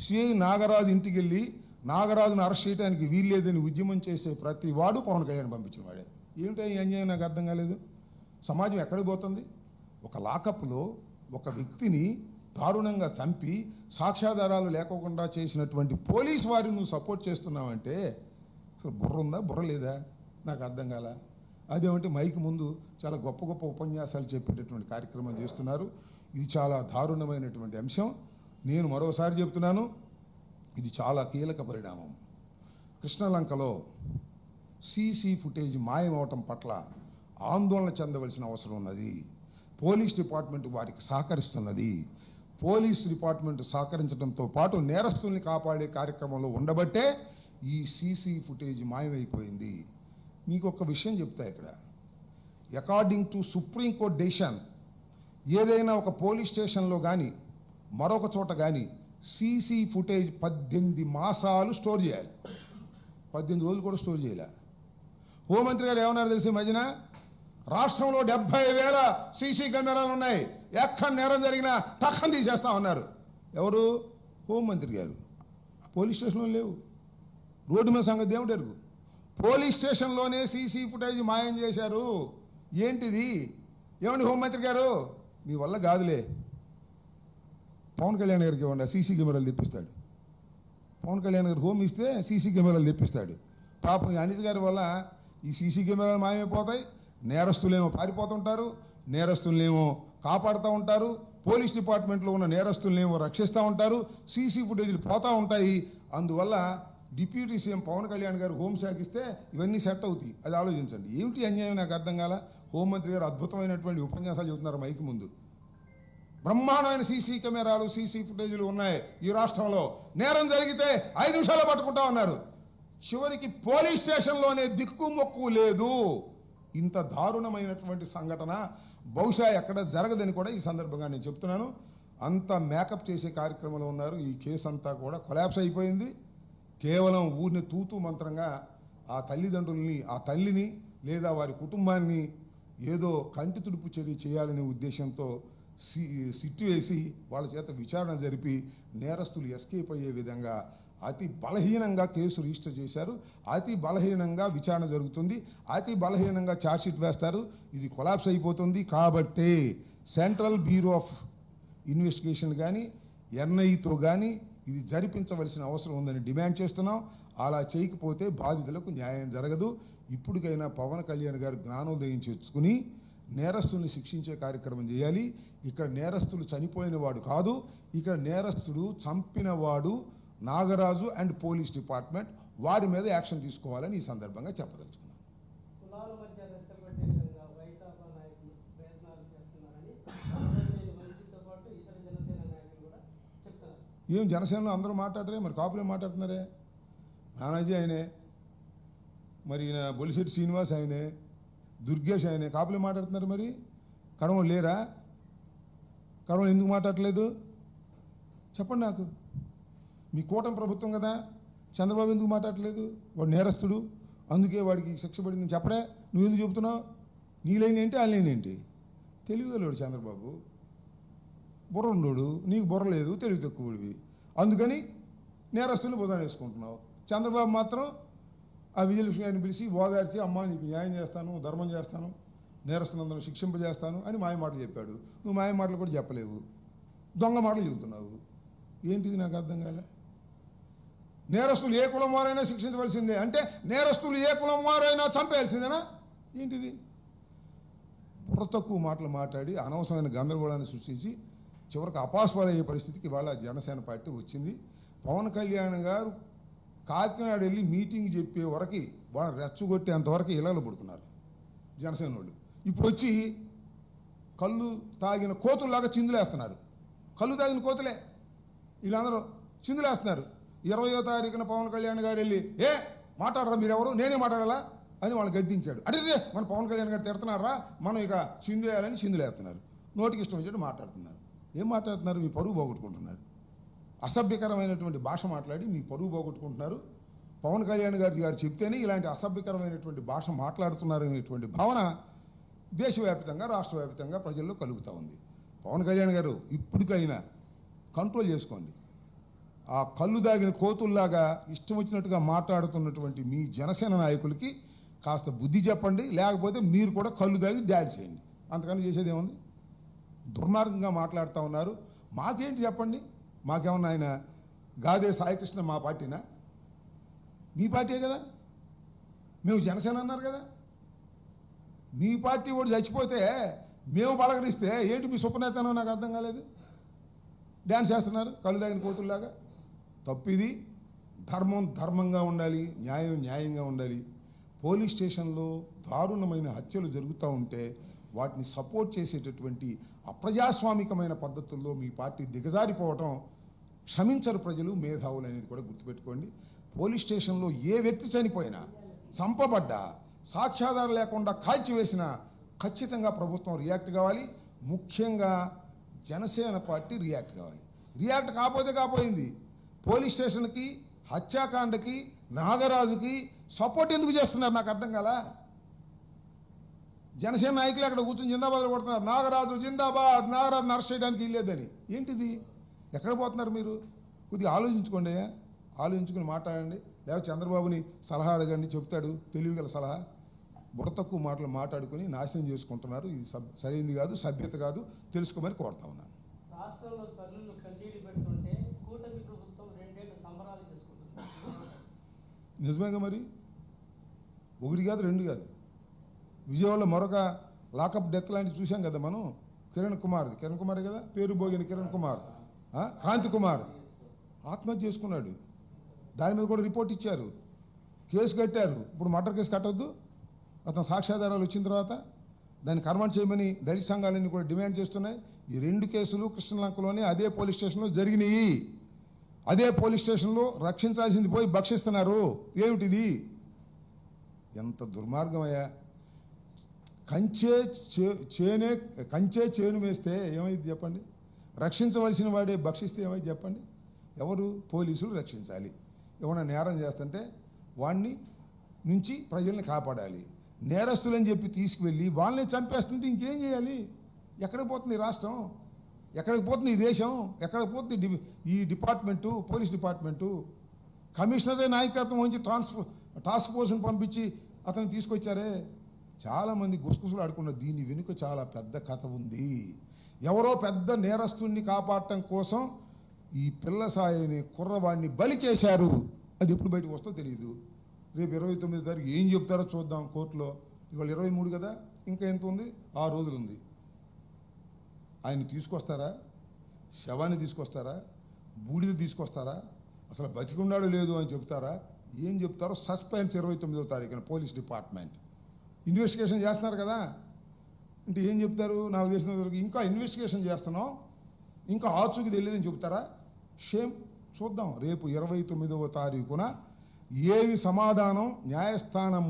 CI Nagaraju ఇంటికి వెళ్ళి నాగరాజును arrest చేయడానికి వీల్లేదని ఉద్యమం చేసే ప్రతి వాడు పవన్ కళ్యాణ్ పంపించిన వాడే. ఏమిటో ఈ అన్యాయం నాకు అర్థం కాలేదు. సమాజం ఎక్కడికి పోతుంది? ఒక లాకప్లో ఒక వ్యక్తిని దారుణంగా చంపి సాక్ష్యాధారాలు లేకోకుండా చేసినటువంటి పోలీస్ వారిని నువ్వు సపోర్ట్ చేస్తున్నావంటే అసలు బుర్ర ఉందా, బుర్ర లేదా? నాకు అర్థం కాల. అదేమంటే మైక్ ముందు చాలా గొప్ప గొప్ప ఉపన్యాసాలు చెప్పేటటువంటి కార్యక్రమం చేస్తున్నారు. ఇది చాలా దారుణమైనటువంటి అంశం. నేను మరోసారి చెప్తున్నాను, ఇది చాలా కీలక పరిణామం. కృష్ణలంకలో సీసీ ఫుటేజ్ మాయమవటం పట్ల ఆందోళన చెందవలసిన అవసరం ఉన్నది. పోలీస్ డిపార్ట్మెంట్ వారికి సహకరిస్తున్నది. పోలీస్ డిపార్ట్మెంట్ సహకరించడంతో పాటు నేరస్తుల్ని కాపాడే కార్యక్రమంలో ఉండబట్టే ఈ సీసీ ఫుటేజ్ మాయమైపోయింది. మీకు ఒక విషయం చెప్తా ఇక్కడ. అకార్డింగ్ టు సుప్రీంకోర్టు డెసిషన్, ఏదైనా ఒక పోలీస్ స్టేషన్లో కానీ మరొక చోట కానీ సీసీ ఫుటేజ్ 18 మాసాలు స్టోర్ చేయాలి. 18 రోజులు కూడా స్టోర్ చేయలే. హోంమంత్రి గారు ఏమన్నారు తెలిసి మధ్యన, రాష్ట్రంలో 70,000 సీసీ కెమెరాలు ఉన్నాయి, ఎక్కడ నేరం జరిగినా టక్కని తీసేస్తామన్నారు. ఎవరు? హోంమంత్రి గారు. పోలీస్ స్టేషన్లో లేవు. రోడ్డు మీద సంగతి దేవుడు ఎరుగు. పోలీస్ స్టేషన్లోనే సీసీ ఫుటేజ్ మాయం చేశారు. ఏంటిది? ఏమండి హోంమంత్రి గారు, మీ వల్ల కాదులే. పవన్ కళ్యాణ్ గారికి ఇవ్వండి, సీసీ కెమెరాలు తెప్పిస్తాడు. పవన్ కళ్యాణ్ గారికి హోమ్ ఇస్తే సీసీ కెమెరాలు తెప్పిస్తాడు. పాపం అనిత్ గారి వల్ల ఈ సీసీ కెమెరాలు మాయమైపోతాయి. నేరస్తులేమో పారిపోతుంటారు, నేరస్తులనేమో కాపాడుతూ ఉంటారు, పోలీస్ డిపార్ట్మెంట్లో ఉన్న నేరస్తులనేమో రక్షిస్తూ ఉంటారు, సీసీ ఫుటేజీలు పోతూ ఉంటాయి. అందువల్ల డిప్యూటీ సీఎం పవన్ కళ్యాణ్ గారు హోంశాఖ ఇస్తే ఇవన్నీ సెట్ అవుతాయి. అది ఆలోచించండి. ఏమిటి అన్యాయం నాకు అర్థం కాల. హోంమంత్రి గారు అద్భుతమైనటువంటి ఉపన్యాసాలు చెబుతున్నారు మైక్ ముందు. బ్రహ్మాండమైన సీసీ కెమెరాలు, సీసీ ఫుటేజీలు ఉన్నాయి ఈ రాష్ట్రంలో. నేరం జరిగితే 5 నిమిషాల్లో పట్టుకుంటా ఉన్నారు. చివరికి పోలీస్ స్టేషన్లోనే దిక్కుమొక్కు లేదు. ఇంత దారుణమైనటువంటి సంఘటన బహుశా ఎక్కడ జరగదని కూడా ఈ సందర్భంగా నేను చెప్తున్నాను. అంత మేకప్ చేసే కార్యక్రమంలో ఉన్నారు. ఈ కేసు అంతా కూడా కొలాప్స్ అయిపోయింది. కేవలం ఊరిని తూతూ మంత్రంగా ఆ తల్లిదండ్రుల్ని, ఆ తల్లిని లేదా వారి కుటుంబాన్ని ఏదో కంటి తుడుపు చర్య చేయాలనే ఉద్దేశంతో సిట్టు వేసి వాళ్ళ చేత విచారణ జరిపి నేరస్తులు ఎస్కేప్ అయ్యే విధంగా అతి బలహీనంగా కేసు రిజిస్టర్ చేశారు. అతి బలహీనంగా విచారణ జరుగుతుంది. అతి బలహీనంగా ఛార్జ్షీట్ వేస్తారు. ఇది కొలాప్స్ అయిపోతుంది. కాబట్టి సెంట్రల్ బ్యూరో ఆఫ్ ఇన్వెస్టిగేషన్ కానీ ఎన్ఐతో కానీ ఇది జరిపించవలసిన అవసరం ఉందని డిమాండ్ చేస్తున్నాం. అలా చేయకపోతే బాధితులకు న్యాయం జరగదు. ఇప్పటికైనా పవన్ కళ్యాణ్ గారు జ్ఞానోదయం తెచ్చుకుని నేరస్తుల్ని శిక్షించే కార్యక్రమం చేయాలి. ఇక్కడ నేరస్తులు చనిపోయిన వాడు కాదు, ఇక్కడ నేరస్తుడు చంపినవాడు నాగరాజు అండ్ పోలీస్ డిపార్ట్మెంట్, వారి మీద యాక్షన్ తీసుకోవాలని ఈ సందర్భంగా చెప్పదలుచుకున్నాను. ఏం జనసేనలో అందరూ మాట్లాడరే, మరి కాపులే మాట్లాడుతున్నారే. నానాజీ ఆయనే, మరి బొలిశెట్టి శ్రీనివాస్ ఆయనే, దుర్గేష్ ఆయనే, కాపులే మాట్లాడుతున్నారు. మరి కడవలు లేరా? కడవలు ఎందుకు మాట్లాడలేదు చెప్పండి నాకు. మీ కూటమి ప్రభుత్వం కదా, చంద్రబాబు ఎందుకు మాట్లాడలేదు? వాడు నేరస్తుడు, అందుకే వాడికి శిక్ష పడిందని చెప్పడే. నువ్వు ఎందుకు చెబుతున్నావు? నీ లైన్ ఏంటి, ఆ లైన్ ఏంటి? తెలివిగలవాడు చంద్రబాబు, బుర్ర ఉండోడు. నీకు బుర్ర లేదు, తెలివి తక్కువడివి. అందుకని నేరస్తుని బుధాన వేసుకుంటున్నావు. చంద్రబాబు మాత్రం ఆ విజిలెన్స్ పిలిచి ఓదార్చి, అమ్మ నీకు న్యాయం చేస్తాను, ధర్మం చేస్తాను, నేరస్తులందరూ శిక్షింపజేస్తాను అని మాయ మాటలు చెప్పాడు. నువ్వు మాయ మాటలు కూడా చెప్పలేవు, దొంగ మాటలు చెబుతున్నావు. ఏంటిది నాకు అర్థం కాలే. నేరస్తులు ఏ కులం వారైనా శిక్షించవలసిందే అంటే నేరస్తులు ఏ కులం వారైనా చంపేయాల్సిందేనా? ఏంటిది? బుర్ర తక్కువ మాటలు మాట్లాడి అనవసరమైన గందరగోళాన్ని సృష్టించి చివరికి అపాస్పాలయ్యే పరిస్థితికి ఇవాళ జనసేన పార్టీ వచ్చింది. పవన్ కళ్యాణ్ గారు కాకినాడ వెళ్ళి మీటింగ్ చెప్పే వరకు వాళ్ళని రెచ్చగొట్టేంతవరకు ఇళ్ళలో పడుతున్నారు జనసేన వాళ్ళు. ఇప్పుడు వచ్చి కళ్ళు తాగిన కోతుల్లాగా చిందులేస్తున్నారు. కళ్ళు తాగిన కోతులే వీళ్ళందరూ చిందులేస్తున్నారు. 20వ తారీఖున పవన్ కళ్యాణ్ గారు వెళ్ళి మాట్లాడరా మీరెవరు, నేనే మాట్లాడాలా అని వాళ్ళు గద్దించాడు. అదే మన పవన్ కళ్యాణ్ గారు తిడుతున్నారా, మనం ఇక చిందు వేయాలని చిందులేస్తున్నారు. నోటికి ఇష్టం వచ్చేట్టు మాట్లాడుతున్నారు. ఏం మాట్లాడుతున్నారు? మీ పరువు పోగొట్టుకుంటున్నారు. అసభ్యకరమైనటువంటి భాష మాట్లాడి మీ పరువు పోగొట్టుకుంటున్నారు. పవన్ కళ్యాణ్ గారు చెప్తేనే ఇలాంటి అసభ్యకరమైనటువంటి భాష మాట్లాడుతున్నారు అనేటువంటి భావన దేశవ్యాప్తంగా రాష్ట్ర వ్యాప్తంగా ప్రజల్లో కలుగుతూ ఉంది. పవన్ కళ్యాణ్ గారు ఇప్పటికైనా కంట్రోల్ చేసుకోండి. ఆ కళ్ళు దాగిన కోతుల్లాగా ఇష్టం వచ్చినట్టుగా మాట్లాడుతున్నటువంటి మీ జనసేన నాయకులకి కాస్త బుద్ధి చెప్పండి, లేకపోతే మీరు కూడా కళ్ళు దాగి డాడీ చేయండి. అంతకన్నా చేసేది ఏముంది? దుర్మార్గంగా మాట్లాడుతూ ఉన్నారు. మాకేంటి చెప్పండి? మాకేమన్నా ఆయన గాదే సాయికృష్ణ మా పార్టీనా? మీ పార్టీ కదా, మేము జనసేన అన్నారు కదా. మీ పార్టీ కూడా చచ్చిపోతే మేము పలకరిస్తే ఏంటి మీ సుపనేతనో నాకు అర్థం కాలేదు. డ్యాన్స్ చేస్తున్నారు కళ్ళు దాగిన కోతుల్లాగా. తప్పిది. ధర్మం ధర్మంగా ఉండాలి, న్యాయం న్యాయంగా ఉండాలి. పోలీస్ స్టేషన్లో దారుణమైన హత్యలు జరుగుతూ ఉంటే వాటిని సపోర్ట్ చేసేటటువంటి అప్రజాస్వామికమైన పద్ధతుల్లో మీ పార్టీ దిగజారిపోవటం క్షమించరు ప్రజలు, మేధావులు అనేది కూడా గుర్తుపెట్టుకోండి. పోలీస్ స్టేషన్లో ఏ వ్యక్తి చనిపోయినా, చంపబడ్డా, సాక్ష్యాధారం లేకుండా కాల్చివేసినా ఖచ్చితంగా ప్రభుత్వం రియాక్ట్ కావాలి. ముఖ్యంగా జనసేన పార్టీ రియాక్ట్ కావాలి. రియాక్ట్ కాకపోయింది. పోలీస్ స్టేషన్కి, హత్యాకాండకి, నాగరాజుకి సపోర్ట్ ఎందుకు చేస్తున్నారు నాకు అర్థం కాలా. జనసేన నాయకులు అక్కడ కూర్చొని జిందాబాద్ కొడుతున్నారు, నాగరాజు జిందాబాద్, నాగరాజుని అరెస్ట్ చేయడానికి ఇల్లేదని. ఏంటిది? ఎక్కడ పోతున్నారు మీరు? కొద్దిగా ఆలోచించుకోండి, ఆలోచించుకుని మాట్లాడండి. లేకపోతే చంద్రబాబుని సలహా అడగండి, చెప్తాడు తెలివిగల సలహా. బుర్ర తక్కువ మాటలు మాట్లాడుకుని నాశనం చేసుకుంటున్నారు. ఇది సరైనది కాదు, సభ్యత కాదు, తెలుసుకోమని కోరుతా ఉన్నాను. రాష్ట్రంలో తల్లులు కన్నీళ్లు పెడుతుంటే కూటమి ప్రభుత్వం 2 ఏళ్ల సంబరాలు చేసుకుంటుంది. నిజమేగా మరి. 1 కాదు 2 కాదు. విజయవాడలో మరొక లాకప్ డెత్ లాంటివి చూసాం కదా మనం. కిరణ్ కుమార్ కదా, పేరు భోగిన కిరణ్ కుమార్, కాంతి కుమార్ ఆత్మహత్య చేసుకున్నాడు. దాని మీద కూడా రిపోర్ట్ ఇచ్చారు, కేసు కట్టారు. ఇప్పుడు మర్డర్ కేసు కట్టొద్దు, అతను సాక్ష్యాధారాలు వచ్చిన తర్వాత దాన్ని కర్మం చేయమని దళిత సంఘాలన్నీ కూడా డిమాండ్ చేస్తున్నాయి. ఈ 2 కేసులు కృష్ణలంకలోనే అదే పోలీస్ స్టేషన్లో జరిగినాయి. అదే పోలీస్ స్టేషన్లో రక్షించాల్సింది పోయి భక్షిస్తున్నారు. ఏమిటిది? ఎంత దుర్మార్గమయ్యా. కంచే చేను వేస్తే ఏమైంది చెప్పండి? రక్షించవలసిన వాడే భక్షిస్తే ఏమైంది చెప్పండి? ఎవరు? పోలీసులు రక్షించాలి. ఏమైనా నేరం చేస్తుంటే వాడిని నుంచి ప్రజల్ని కాపాడాలి. నేరస్తులని చెప్పి తీసుకువెళ్ళి వాళ్ళని చంపేస్తుంటే ఇంకేం చేయాలి? ఎక్కడికి పోతుంది రాష్ట్రం? ఎక్కడికి పోతుంది ఈ దేశం? ఎక్కడికి పోతుంది ఈ డిపార్ట్మెంటు, పోలీస్ డిపార్ట్మెంటు? కమిషనరే నాయకత్వం వహించి టాస్క్ ఫోర్స్ని పంపించి అతను తీసుకొచ్చారే. చాలామంది గుసగుసలు ఆడుకున్నారు. దీని వెనుక చాలా పెద్ద కథ ఉంది. ఎవరో పెద్ద నేరస్తుడిని కాపాడటం కోసం ఈ పిల్ల సాయిని కుర్రవాడిని బలి చేశారు. అది ఎప్పుడు బయటకు వస్తుందో తెలియదు. రేపు 29వ తారీఖు ఏం చెప్తారో చూద్దాం కోర్టులో. ఇవాళ 23 కదా, ఇంకా ఎంత ఉంది? 6 రోజులు ఉంది. ఆయన తీసుకొస్తారా? శవాన్ని తీసుకొస్తారా? బూడిద తీసుకొస్తారా? అసలు బతికున్నాడు లేదు అని చెప్తారా? ఏం చెప్తారో సస్పెన్స్. 29వ తారీఖున పోలీస్ డిపార్ట్మెంట్ ఇన్వెస్టిగేషన్ చేస్తున్నారు కదా. అంటే ఏం చెప్తారు? నాకు తెలిసిన ఇంకా ఇన్వెస్టిగేషన్ చేస్తున్నాం, ఇంకా ఆచూకి తెలియదని చెప్తారా? షేమ్. చూద్దాం రేపు 29వ తారీఖున ఏమి సమాధానం న్యాయస్థానం